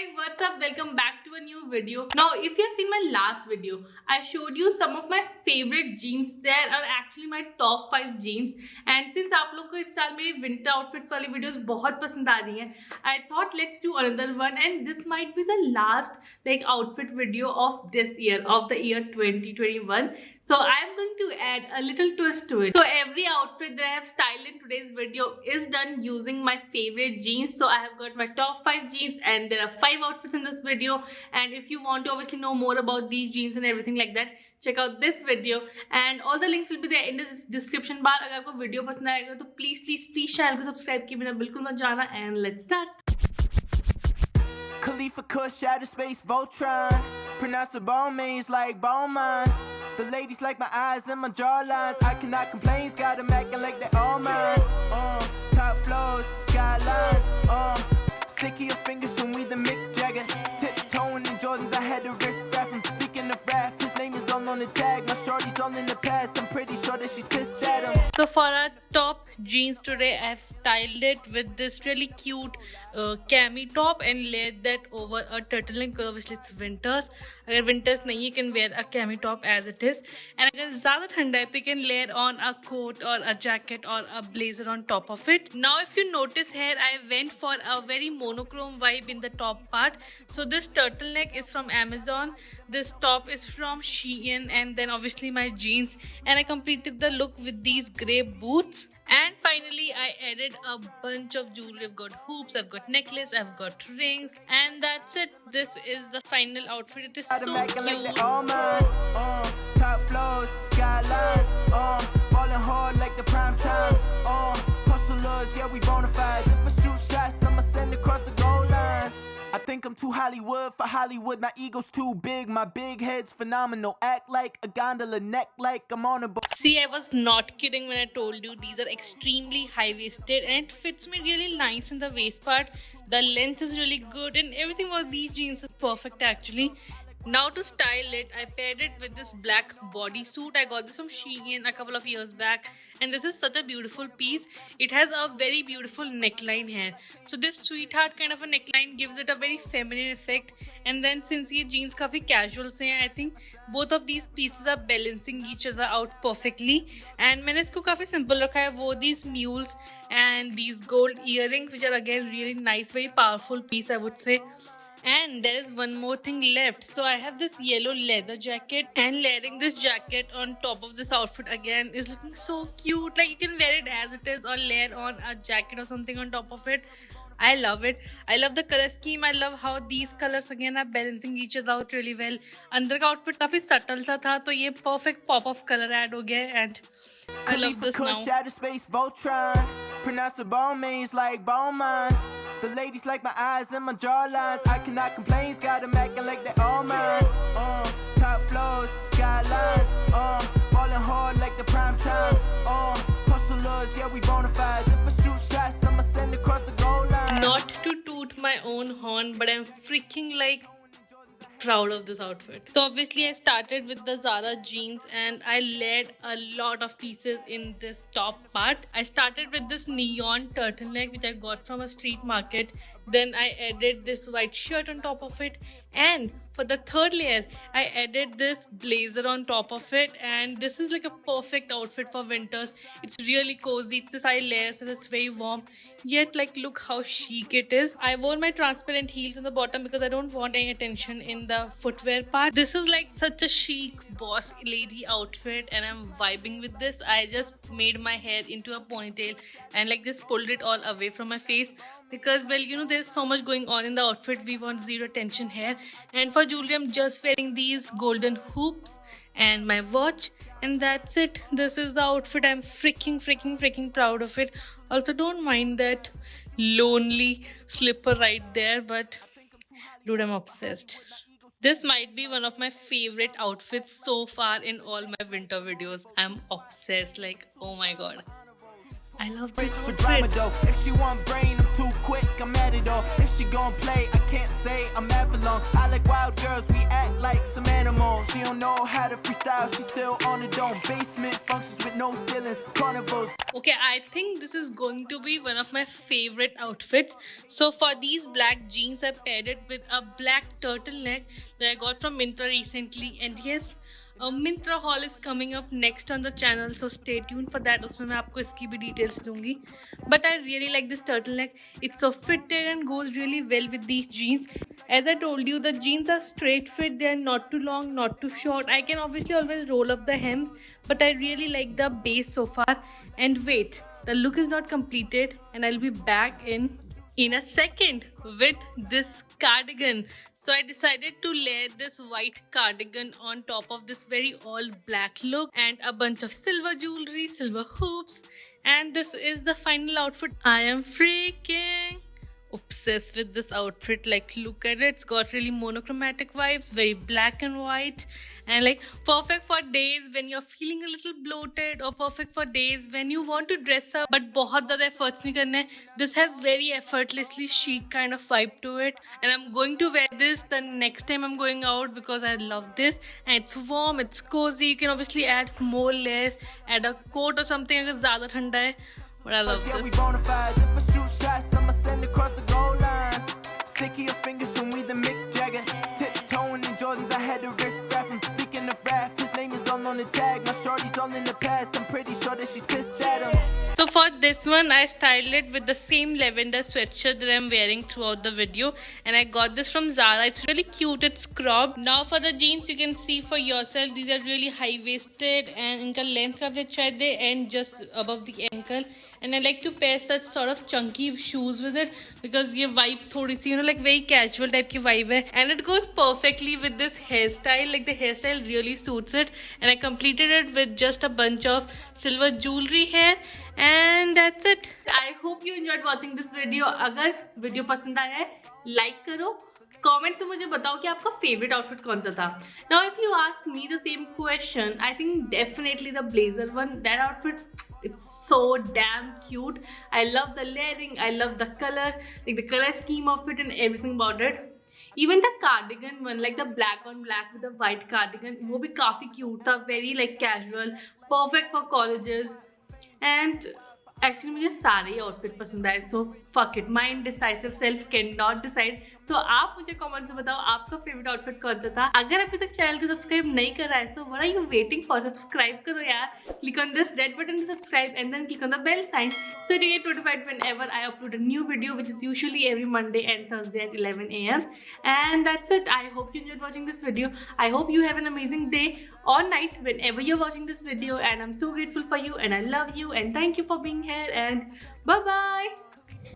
guys, what's up? Welcome back to a new video. Now, if you have seen my last video, I showed you some of my favorite jeans. There are actually my top 5 jeans. And since आप लोग को इस साल मेरी winter outfits वाली videos बहुत पसंद आ रही हैं, I thought let's do another one. And this might be the last outfit video of this year, of the year 2021. So I am going to add a little twist to it. So every outfit that I have styled in today's video is done using my favorite jeans. So I have got my top 5 jeans and there are 5 outfits in this video. And if you want to obviously know more about these jeans and everything like that, check out this video and all the links will be there in the description bar. अगर आपको video पसंद आएगा तो please channel को subscribe किए बिना बिल्कुल मत जाना. And let's start. Khalifa Kush, outer space, Voltron. Pronounce the bone means like bone mines. The ladies like my eyes and my jawlines. I cannot complain, got them acting like they all mine. Top floors, skylines. Sticky your fingers when we the Mick Jagger. Tiptoeing in Jordans, I had to riff raff. I'm speaking of rap, his name is all on the tag. My shorty's all in the past, I'm pretty sure that she's pissed at him. So for our top jeans today, I have styled it with this really cute cami top and layered that over a turtleneck. Obviously it's winters. अगर winters नहीं, you can wear a cami top as it is. And अगर ज़्यादा ठंडा है, you can layer on a coat or a jacket or a blazer on top of it. Now if you notice here, I went for a very monochrome vibe in the top part. So this turtleneck is from Amazon. This top is from Shein, and then obviously my jeans. And I completed the look with these grey boots. And finally, I added a bunch of jewelry. I've got hoops, I've got necklace, I've got rings, and that's it. This is the final outfit. It is so cute. Top floors, skylines. Ballin' hard like the prime times. Hustlers, yeah we bonafide. If I shoot shots, I'ma send across the goal lines. I think I'm too Hollywood for Hollywood. My ego's too big. My big head's phenomenal. Act like a gondola, neck like I'm on a boat. See, I was not kidding when I told you these are extremely high-waisted and it fits me really nice in the waist part. The length is really good and everything about these jeans is perfect actually. Now to style it, I paired it with this black bodysuit. I got this from Shein a couple of years back and this is such a beautiful piece. It has a very beautiful neckline here. So this sweetheart kind of a neckline gives it a very feminine effect. And then since these jeans काफी casual से हैं, I think both of these pieces are balancing each other out perfectly. And मैंने इसको काफी simple रखा है. वो these mules and these gold earrings which are again really nice, very powerful piece I would say. And there is one more thing left. So I have this yellow leather jacket and layering this jacket on top of this outfit again is looking so cute. Like you can wear it as it is or layer on a jacket or something on top of it. I love it. I love the color scheme. I love how these colors again are balancing each other out really well. अंदर का outfit काफी subtle सा था, तो ये perfect pop of color add हो गया and I love this now. Outer space, Voltron. Pronounce the bone means like bone mines. The ladies like my eyes and my jawlines. I cannot complain, got them acting like they all mine. Top floors, skylines. Ballin' hard like the prime times. Hustlers, yeah we bonafide. If I shoot shots, I'ma send across the goal line. Not to toot my own horn, but I'm freaking proud of this outfit. So obviously I started with the Zara jeans and I layered a lot of pieces in this top part. I started with this neon turtleneck which I got from a street market. Then I added this white shirt on top of it, and for the third layer I added this blazer on top of it, and this is like a perfect outfit for winters. It's really cozy. The side layers and it's very warm, yet look how chic it is. I wore my transparent heels on the bottom because I don't want any attention in the footwear part. This is such a chic boss lady outfit and I'm vibing with this. I just made my hair into a ponytail and just pulled it all away from my face because, well, you know, there's so much going on in the outfit. We want zero attention here. And for jewelry, I'm just wearing these golden hoops and my watch, and that's it. This is the outfit. I'm freaking proud of it. Also, don't mind that lonely slipper right there, but dude, I'm obsessed. This might be one of my favorite outfits so far in all my winter videos. I'm obsessed. Oh my god, I love this For drama outfit. though, if she want brain, I'm too quick, I'm at it all. If she gon' play, I can't say I'm at for long. I like wild girls, we act like some animals. She don't know how to freestyle, she still on the dome. Basement functions with no ceilings, carnivals. Okay, I think this is going to be one of my favorite outfits. So for these black jeans, I paired it with a black turtleneck that I got from Myntra recently. And yes, a Myntra haul is coming up next on the channel, so stay tuned for that. उसमें मैं आपको इसकी भी details दूंगी. But I really like this turtleneck. It's so fitted and goes really well with these jeans. As I told you, the jeans are straight fit. They are not too long, not too short. I can obviously always roll up the hems, but I really like the base so far. And wait, the look is not completed, and I'll be back in a second with this cardigan. So I decided to layer this white cardigan on top of this very all black look and a bunch of silver jewelry, silver hoops, and this is the final outfit. I am freaking obsessed with this outfit. Like, look at it, it's got really monochromatic vibes, very black and white, and like perfect for days when you're feeling a little bloated, or perfect for days when you want to dress up but बहुत ज़्यादा efforts नहीं करने. This has very effortlessly chic kind of vibe to it, and I'm going to wear this the next time I'm going out because I love this, and it's warm, it's cozy. You can obviously add more layers, add a coat or something अगर ज़्यादा ठंडा है. But I love Yeah, we this. bona fides. If I shoot shots, I'ma send across the goal lines. Sticky your fingers when we the Mick Jagger. Tiptoeing in Jordans, I had to riff raff him. Speaking of rap, his name is all on the tag. My shorty's all in the past. I'm pretty sure that she's pissed at him. So for this one, I styled it with the same lavender sweatshirt that I'm wearing throughout the video, and I got this from Zara. It's really cute, it's cropped. Now for the jeans, you can see for yourself, these are really high-waisted, and इनका length काफी अच्छा है, they end just above the ankle. And I like to pair such sort of chunky shoes with it because ये vibe थोड़ी सी, like very casual type की vibe है, and it goes perfectly with this hairstyle. Like the hairstyle really suits it, and I completed it with just a bunch of silver jewelry here. And that's it. I hope you enjoyed watching this video. अगर video पसंद आया है, like करो, comment से मुझे बताओ कि आपका फेवरेट आउटफिट कौन सा था. Now if you ask me the same question, I think definitely the blazer one. That outfit, it's so damn cute. I love the layering, I love the color, like the color scheme of it and everything about it. Even the cardigan one, like the black on black with the white cardigan, वो भी काफी cute था, very like casual, perfect for colleges. And actually मुझे सारे ही outfit पसंद आए, सो fuck it, my indecisive self can not decide. तो आप मुझे कमेंट से बताओ आपका फेवरेट आउटफिट कौन सा था. अगर अभी तक चैनल को सब्सक्राइब नहीं कर रहा है, so what are you waiting for? Subscribe करो यार. Click on this red button to subscribe and then click on the bell sign so you get notified whenever I upload a new video, which is usually every Monday and Thursday at 11 a.m. And that's it. I hope you enjoyed watching this video. I hope you have an amazing day or night whenever you're watching this video, and I'm so grateful for you, and I love you, and thank you for being here, and bye bye.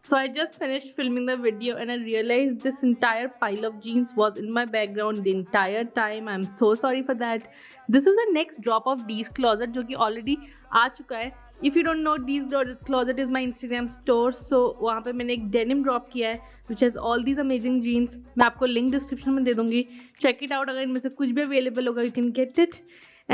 So I just finished filming the video and I realized this entire pile of jeans was in my background the entire time. I'm so sorry for that. This is the next drop of D's Closet जो कि already आ चुका है. If you don't know, D's Closet is my Instagram store. So वहाँ पे मैंने एक denim drop किया है which has all these amazing jeans. मैं आपको link description में दे दूँगी. Check it out. अगर इनमें से कुछ भी available होगा, you can get it.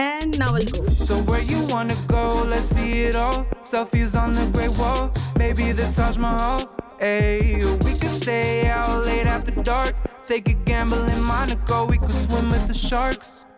And now I'll go. So where you wanna go? Let's see it all. Selfies on the Great Wall, maybe the Taj Mahal. Hey, we could stay out late after dark. Take a gamble in Monaco. We could swim with the sharks.